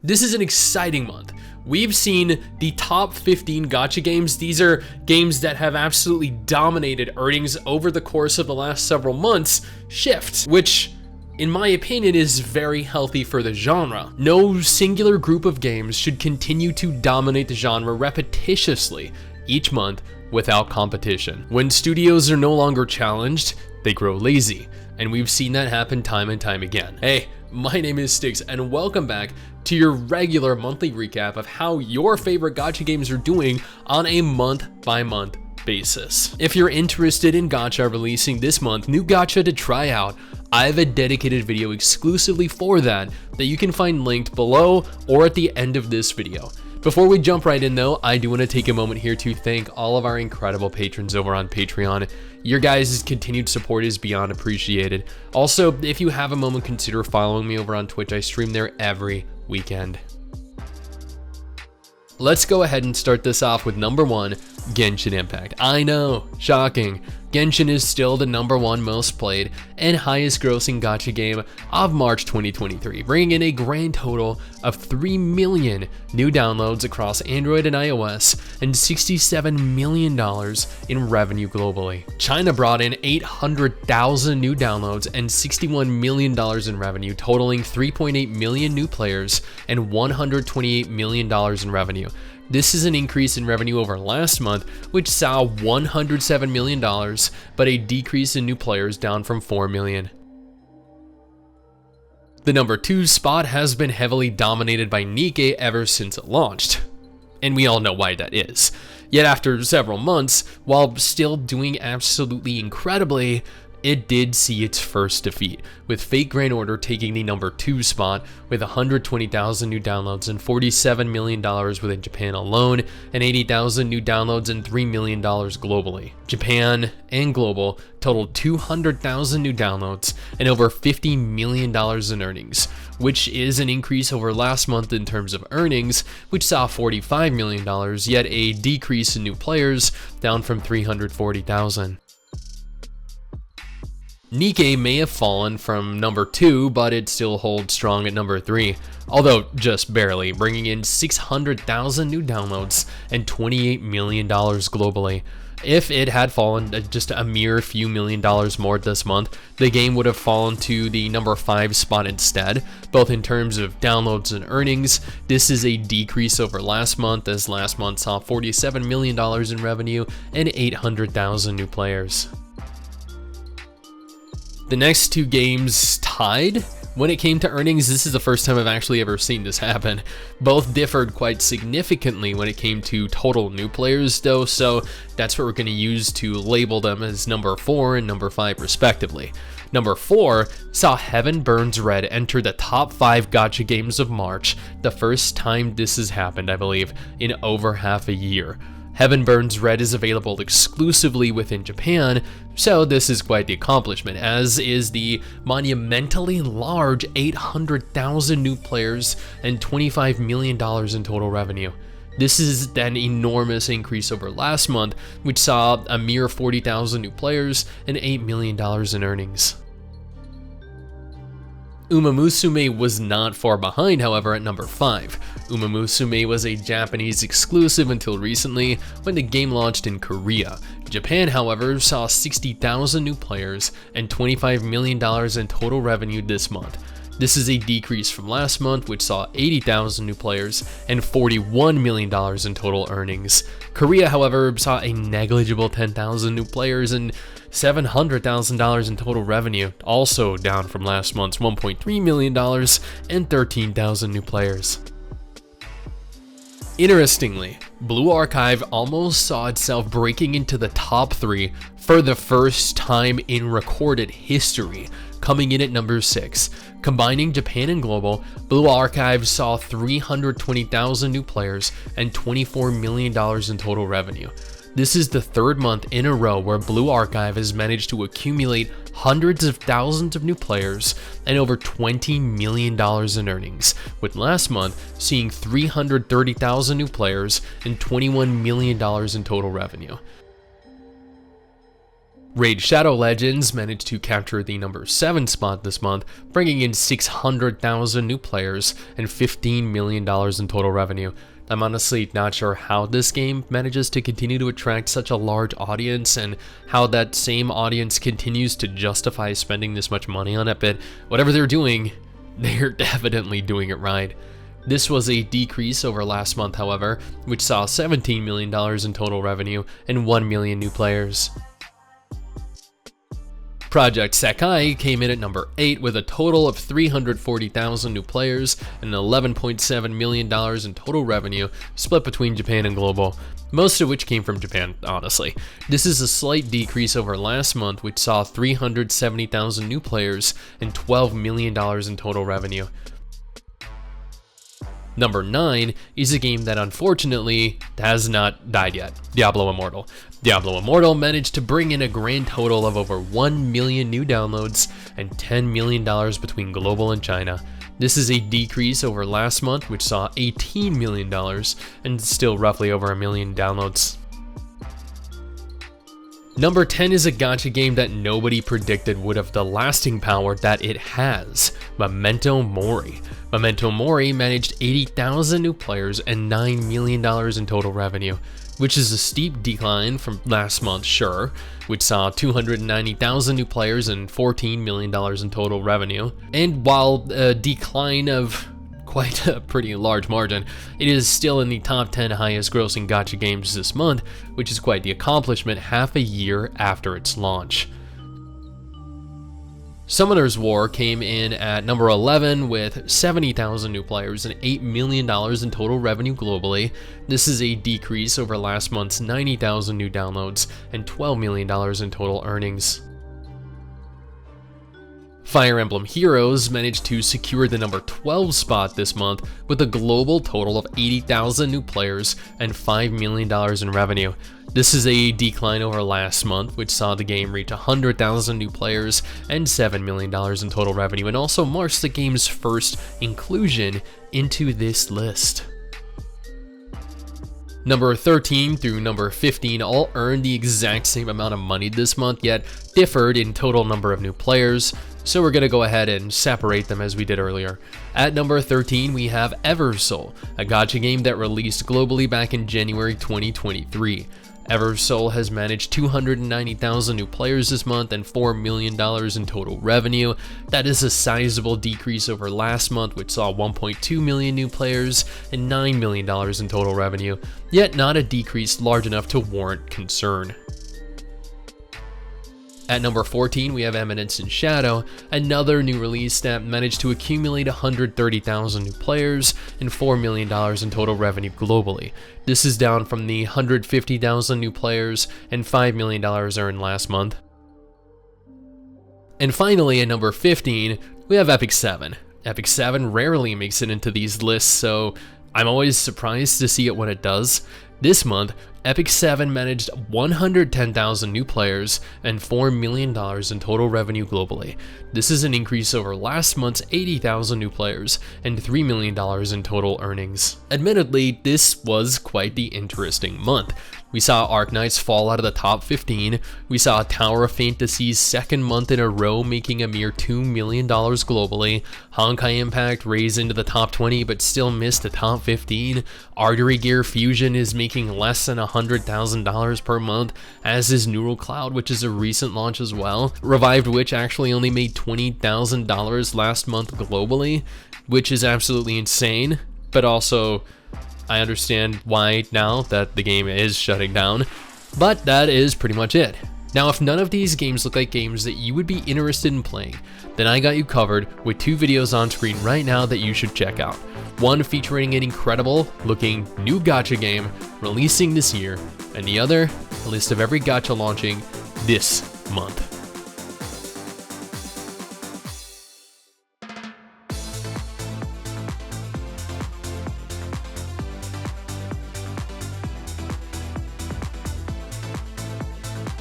This is an exciting month. We've seen the top 15 gacha games. These are games that have absolutely dominated earnings over the course of the last several months shift, which in my opinion is very healthy for the genre. No singular group of games should continue to dominate the genre repetitiously each month without competition. When studios are no longer challenged, they grow lazy, and we've seen that happen time and time again. Hey, my name is Stix, and welcome back to your regular monthly recap of how your favorite gacha games are doing on a month-by-month basis. If you're interested in gacha releasing this month, new gacha to try out, I have a dedicated video exclusively for that you can find linked below or at the end of this video. Before we jump right in though, I do want to take a moment here to thank all of our incredible patrons over on Patreon. Your guys' continued support is beyond appreciated. Also, if you have a moment, consider following me over on Twitch. I stream there every weekend. Let's go ahead and start this off with number 1, Genshin Impact. I know, shocking. Genshin is still the number 1 most played and highest grossing gacha game of March 2023, bringing in a grand total of 3 million new downloads across Android and iOS and $67 million in revenue globally. China brought in 800,000 new downloads and $61 million in revenue, totaling 3.8 million new players and $128 million in revenue. This is an increase in revenue over last month, which saw $107 million, but a decrease in new players down from 4 million. The number 2 spot has been heavily dominated by NIKKE ever since it launched, and we all know why that is. Yet after several months, while still doing absolutely incredibly, it did see its first defeat, with Fate Grand Order taking the number 2 spot with 120,000 new downloads and $47 million within Japan alone, and 80,000 new downloads and $3 million globally. Japan and global totaled 200,000 new downloads and over $50 million in earnings, which is an increase over last month in terms of earnings, which saw $45 million, yet a decrease in new players, down from 340,000. NIKKE may have fallen from number 2, but it still holds strong at number 3, although just barely, bringing in 600,000 new downloads and $28 million globally. If it had fallen just a mere few million dollars more this month, the game would have fallen to the number 5 spot instead, both in terms of downloads and earnings. This is a decrease over last month, as last month saw $47 million in revenue and 800,000 new players. The next 2 games tied when it came to earnings. This is the first time I've actually ever seen this happen. Both differed quite significantly when it came to total new players though, so that's what we're going to use to label them as number 4 and number 5 respectively. Number 4 saw Heaven Burns Red enter the top 5 gacha games of March, the first time this has happened, I believe, in over half a year. Heaven Burns Red is available exclusively within Japan, so this is quite the accomplishment, as is the monumentally large 800,000 new players and $25 million in total revenue. This is an enormous increase over last month, which saw a mere 40,000 new players and $8 million in earnings. Musume was not far behind, however, at number 5. Musume was a Japanese exclusive until recently, when the game launched in Korea. Japan, however, saw 60,000 new players and $25 million in total revenue this month. This is a decrease from last month, which saw 80,000 new players and $41 million in total earnings. Korea, however, saw a negligible 10,000 new players and $700,000 in total revenue, also down from last month's $1.3 million and 13,000 new players. Interestingly, Blue Archive almost saw itself breaking into the top 3 for the first time in recorded history, coming in at number 6. Combining Japan and global, Blue Archive saw 320,000 new players and $24 million in total revenue. This is the 3rd month in a row where Blue Archive has managed to accumulate hundreds of thousands of new players and over $20 million in earnings, with last month seeing 330,000 new players and $21 million in total revenue. Raid Shadow Legends managed to capture the number 7 spot this month, bringing in 600,000 new players and $15 million in total revenue. I'm honestly not sure how this game manages to continue to attract such a large audience and how that same audience continues to justify spending this much money on it, but whatever they're doing, they're definitely doing it right. This was a decrease over last month, however, which saw $17 million in total revenue and 1 million new players. Project Sekai came in at number 8 with a total of 340,000 new players and $11.7 million in total revenue, split between Japan and global, most of which came from Japan, honestly. This is a slight decrease over last month, which saw 370,000 new players and $12 million in total revenue. Number 9 is a game that unfortunately has not died yet, Diablo Immortal. Diablo Immortal managed to bring in a grand total of over 1 million new downloads and $10 million between global and China. This is a decrease over last month, which saw $18 million and still roughly over a million downloads. Number 10 is a gacha game that nobody predicted would have the lasting power that it has, Memento Mori. Memento Mori managed 80,000 new players and $9 million in total revenue, which is a steep decline from last month, sure, which saw 290,000 new players and $14 million in total revenue. And while a decline of quite a pretty large margin, it is still in the top 10 highest grossing gacha games this month, which is quite the accomplishment half a year after its launch. Summoner's War came in at number 11 with 70,000 new players and $8 million in total revenue globally. This is a decrease over last month's 90,000 new downloads and $12 million in total earnings. Fire Emblem Heroes managed to secure the number 12 spot this month with a global total of 80,000 new players and $5 million in revenue. This is a decline over last month, which saw the game reach 100,000 new players and $7 million in total revenue, and also marks the game's first inclusion into this list. Number 13 through number 15 all earned the exact same amount of money this month, yet differed in total number of new players, so we're going to go ahead and separate them as we did earlier. At number 13 we have Eversoul, a gacha game that released globally back in January 2023. Eversoul has managed 290,000 new players this month and $4 million in total revenue. That is a sizable decrease over last month, which saw 1.2 million new players and $9 million in total revenue, yet not a decrease large enough to warrant concern. At number 14, we have Eminence in Shadow, another new release that managed to accumulate 130,000 new players and $4 million in total revenue globally. This is down from the 150,000 new players and $5 million earned last month. And finally, at number 15, we have Epic 7. Epic 7 rarely makes it into these lists, so I'm always surprised to see it when it does. This month, Epic 7 managed 110,000 new players and $4 million in total revenue globally. This is an increase over last month's 80,000 new players and $3 million in total earnings. Admittedly, this was quite the interesting month. We saw Arknights fall out of the top 15, we saw Tower of Fantasy's second month in a row making a mere $2 million globally, Honkai Impact raised into the top 20 but still missed the top 15, Artery Gear Fusion is making less than $100,000 per month, as is Neural Cloud, which is a recent launch as well, Revived Witch actually only made $20,000 last month globally, which is absolutely insane, but also I understand why now that the game is shutting down, but that is pretty much it. Now, if none of these games look like games that you would be interested in playing, then I got you covered with 2 videos on screen right now that you should check out. One featuring an incredible looking new gacha game releasing this year, and the other, a list of every gacha launching this month.